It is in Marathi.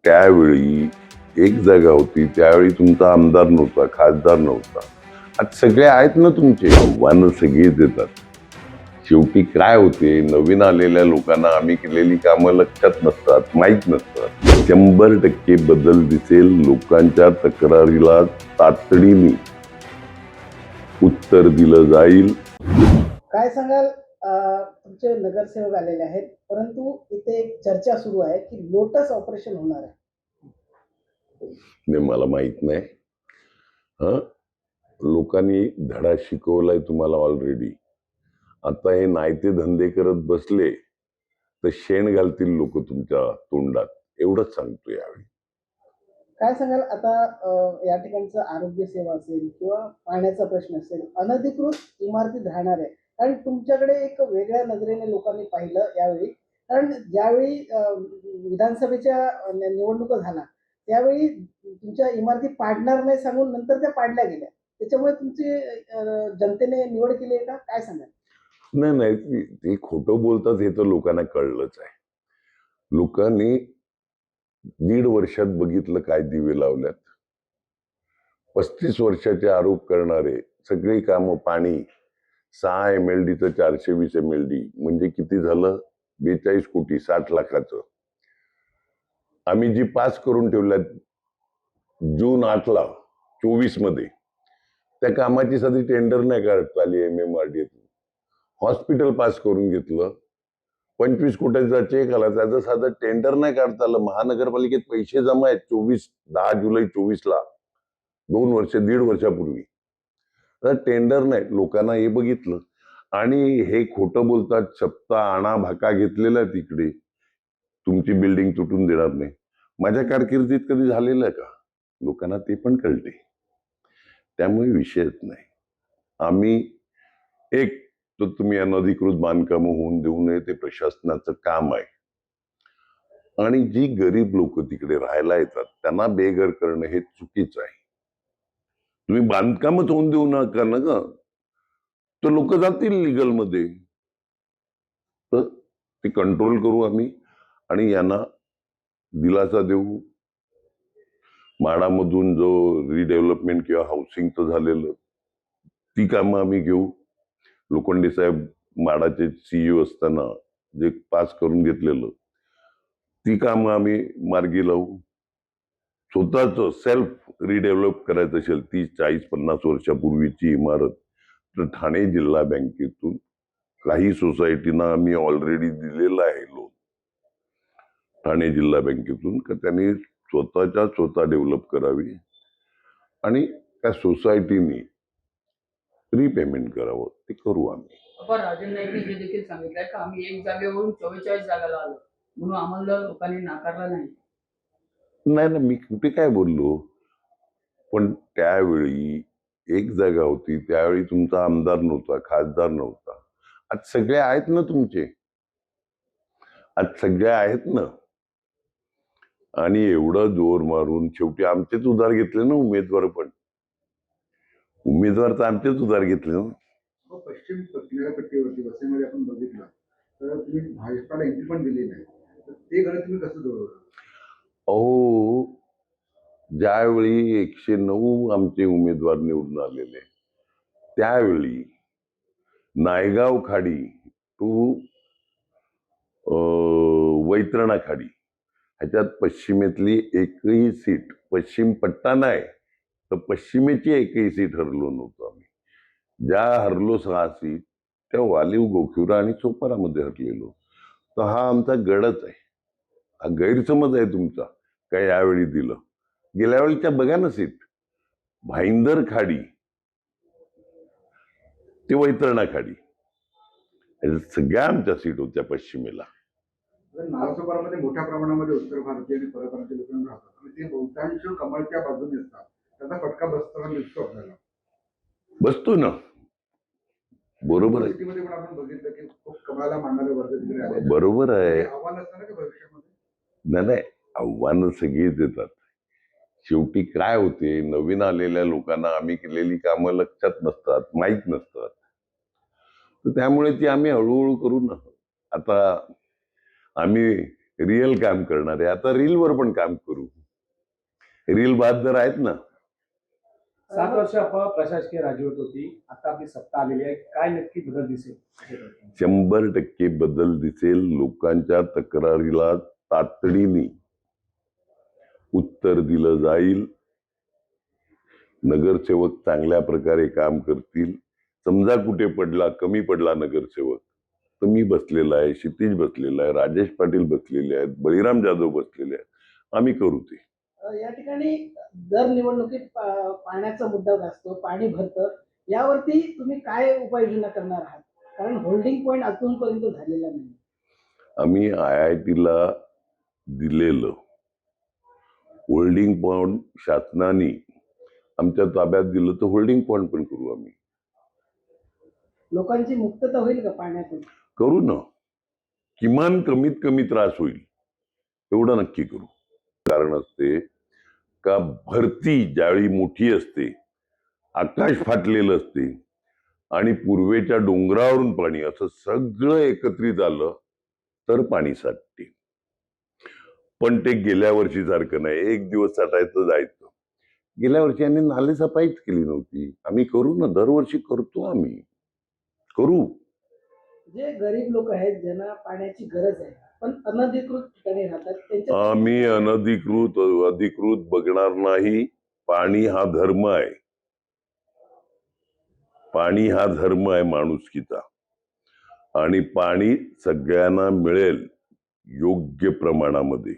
त्यावेळी एक जागा होती, त्यावेळी तुमचा आमदार नव्हता, खासदार नव्हता. आज सगळे आहेत ना तुमचे. आव्हानं सगळीच येतात. शेवटी काय होते, नवीन आलेल्या लोकांना आम्ही केलेली कामं लक्षात नसतात, माहीत नसतात. 100% बदल दिसेल. लोकांच्या तक्रारीला तातडीने उत्तर दिलं जाईल. काय सांगाल? तुमचे नगरसेवक आलेले आहेत, परंतु इथे एक चर्चा सुरू आहे की लोटस ऑपरेशन होणार आहे. हे मला माहित नाही. लोकांनी धडा शिकवलाय तुम्हाला ऑलरेडी. आता हे नायते धंदे करत बसले तर शेण घालतील लोक तुमच्या तोंडात. एवढंच सांगतो यावेळी. काय सांगाल आता या ठिकाणचं आरोग्य सेवा असेल किंवा पाण्याचा प्रश्न असेल, अनधिकृत इमारतीत राहणार आहे, कारण तुमच्याकडे एक वेगळ्या नजरेने लोकांनी पाहिलं यावेळी. कारण ज्यावेळी विधानसभेच्या निवडणुका झाल्या त्यावेळी तुमच्या इमारती पाडणार नाही सांगून नंतर त्या पाडल्या गेल्या. त्याच्यामुळे तुमची जनतेने निवड केली आहे का? काय सांगाल? नाही, ते खोटं बोलतात हे तर लोकांना कळलंच आहे. लोकांनी 1.5 वर्षात बघितलं काय दिवे लावल्यात. 35 वर्षाचे आरोप करणारे सगळी कामं, पाणी 6 MLDचं 420 MLD म्हणजे किती झालं? 42 कोटी 60 लाखाचं. आम्ही जी पास करून ठेवल्यात जून 8ला 24 मध्ये, त्या कामाची साधी टेंडर नाही काढता आली. MMRD हॉस्पिटल पास करून घेतलं, 25 कोटीचा चेक आला, त्याचं साधं टेंडर नाही काढता आलं. महानगरपालिकेत पैसे जमा आहेत 10 जुलै 24ला, 2 वर्ष 1.5 वर्षापूर्वी. तर टेंडर नाही. लोकांना हे बघितलं आणि हे खोटं बोलतात. सप्ता आणा भाका घेतलेला आहे तिकडे, तुमची बिल्डिंग तुटून देणार नाही. माझ्या कारकिर्दीत कधी झालेलं आहे का? लोकांना ते पण कळते. त्यामुळे विषयच नाही. आम्ही एक तर तुम्ही अनधिकृत बांधकामं होऊन देऊ नये, ते प्रशासनाचं काम आहे. आणि जी गरीब लोक तिकडे राहायला येतात त्यांना बेघर करणं हे चुकीचं आहे. तुम्ही बांधकामच होऊन देऊ नका ना ग, तर लोक जातील लिगल मध्ये. तर ते कंट्रोल करू आम्ही आणि यांना दिलासा देऊ. माडामधून जो रिडेव्हलपमेंट किंवा हाऊसिंगचं झालेलं, ती कामं आम्ही घेऊ. लोखंडे साहेब माडाचे CEO असताना जे पास करून घेतलेलं, ती कामं आम्ही मार्गी लावू. स्वतःच सेल्फ रिडेव्हलप करायचं असेल 30-40-50 वर्षापूर्वीची इमारत, तर ठाणे जिल्हा बँकेतून काही सोसायटीना आम्ही ऑलरेडी दिलेलं आहे लोन, ठाणे जिल्हा बँकेतून, का त्यांनी स्वतः डेव्हलप करावी आणि त्या सोसायटीनी रिपेमेंट करावं. ते करू आम्ही. आपण राजन नाईकने हे देखील सांगितलंय का आम्ही एक जागेवरून 44 जागाला आलो म्हणून आम्हाला लोकांनी नाकारला नाही. नाही ना, मी कुठे काय बोललो. पण त्यावेळी एक जागा होती, त्यावेळी तुमचा आमदार नव्हता, खासदार नव्हता. आज सगळे आहेत ना तुमचे. आज सगळे आहेत ना. आणि एवढं जोर मारून शेवटी आमचेच उधार घेतले ना उमेदवार. पण उमेदवार तर आमचेच उधार घेतले ना. पश्चिम किनारपट्टीवरती वसईमध्ये आपण बघितलं तर तुम्ही भाजपाला एंट्री पण दिली नाही, तर ते गणित तुम्ही कसं जोडवलं? अहो, ज्यावेळी 109 आमचे उमेदवार निवडून आलेले, त्यावेळी नायगाव खाडी टू वैतरणा खाडी ह्याच्यात पश्चिमेतली एकही सीट, पश्चिम पट्टा नाही तर पश्चिमेची एकही सीट हरलो नव्हतो आम्ही. ज्या हरलो 6 सीट त्या वालीव, गोखिवरा आणि चोपारामध्ये हरलेलो. तर हा आमचा गडच आहे. हा गैरसमज आहे तुमचा काय यावेळी दिलं. गेल्या वेळीच्या बघा ना सीट, भाईंदर खाडी ते वैतरणा खाडी, सगळ्या आमच्या सीट होत्या पश्चिमेला. नालासोपारामध्ये मोठ्या प्रमाणामध्ये उत्तर भारतीय आणि परप्रांतीय लोकांना राहतात आणि ते बहुतांश कमळच्या बाजूने असतात. त्याचा फटका बसताना दिसतो आपल्याला. बसतो ना, बरोबर आहे. सिटीमध्ये पण आपण बघितलं की खूप कमळाला मानणारे वर्ग तिकडे आले. बरोबर आहे. आव्हान असतं ना का भविष्यामध्ये? नाही, आव्हानं सगळीच येतात. शेवटी काय होते, नवीन आलेल्या लोकांना आम्ही केलेली कामं लक्षात नसतात, माहीत नसतात. तर त्यामुळे ती आम्ही हळूहळू करू ना. आता आम्ही रिअल काम करणारे. आता रीलवर पण काम करू. रील बहादर आहेत ना. 7 वर्ष आपण प्रशासकीय राजवट होती, आता आपली सत्ता आलेली आहे, काय नक्की बदल दिसेल? 100% बदल दिसेल. लोकांच्या तक्रारीला तातडीने उत्तर दिलं जाईल. नगरसेवक चांगल्या प्रकारे काम करतील. समजा कुठे कमी पडला नगरसेवक, तर मी बसलेला आहे, क्षितिज बसलेला आहे, राजेश पाटील बसलेले आहेत, बळीराम जाधव बसलेले आहेत. आम्ही करू ते. या ठिकाणी दर निवडणुकीत पाण्याचा मुद्दा असतो, पाणी भरतं, यावरती तुम्ही काय उपाययोजना करणार आहात? कारण होल्डिंग पॉईंट अजूनपर्यंत झालेला नाही. आम्ही IIT-ला दिलेलं होल्डिंग पॉईंट शासनाने आमच्या ताब्यात दिलं, तर होल्डिंग पॉईंट पण करू आम्ही. लोकांची मुक्तता होईल का पाण्यातून? करू ना. किमान कमीत कमी त्रास होईल एवढं नक्की करू. कारण असते का भरती ज्यावेळी मोठी असते, आकाश फाटलेलं असते आणि पूर्वेच्या डोंगरावरून पाणी असं सगळं एकत्रित आलं तर पाणी साठते. पण ते गेल्या वर्षी सारखं नाही. एक दिवस साठायचं जायचं. गेल्या वर्षी आम्ही नाले सफाईच केली नव्हती. आम्ही करू ना, दरवर्षी करतो आम्ही. करू. जे गरीब लोक आहेत ज्यांना पाण्याची गरज आहे पण अनधिकृत ठिकाणी राहतात त्यांच्या आम्ही अधिकृत बघणार नाही. पाणी हा धर्म आहे. पाणी हा धर्म आहे माणुसकीचा. आणि पाणी सगळ्यांना मिळेल योग्य प्रमाणामध्ये.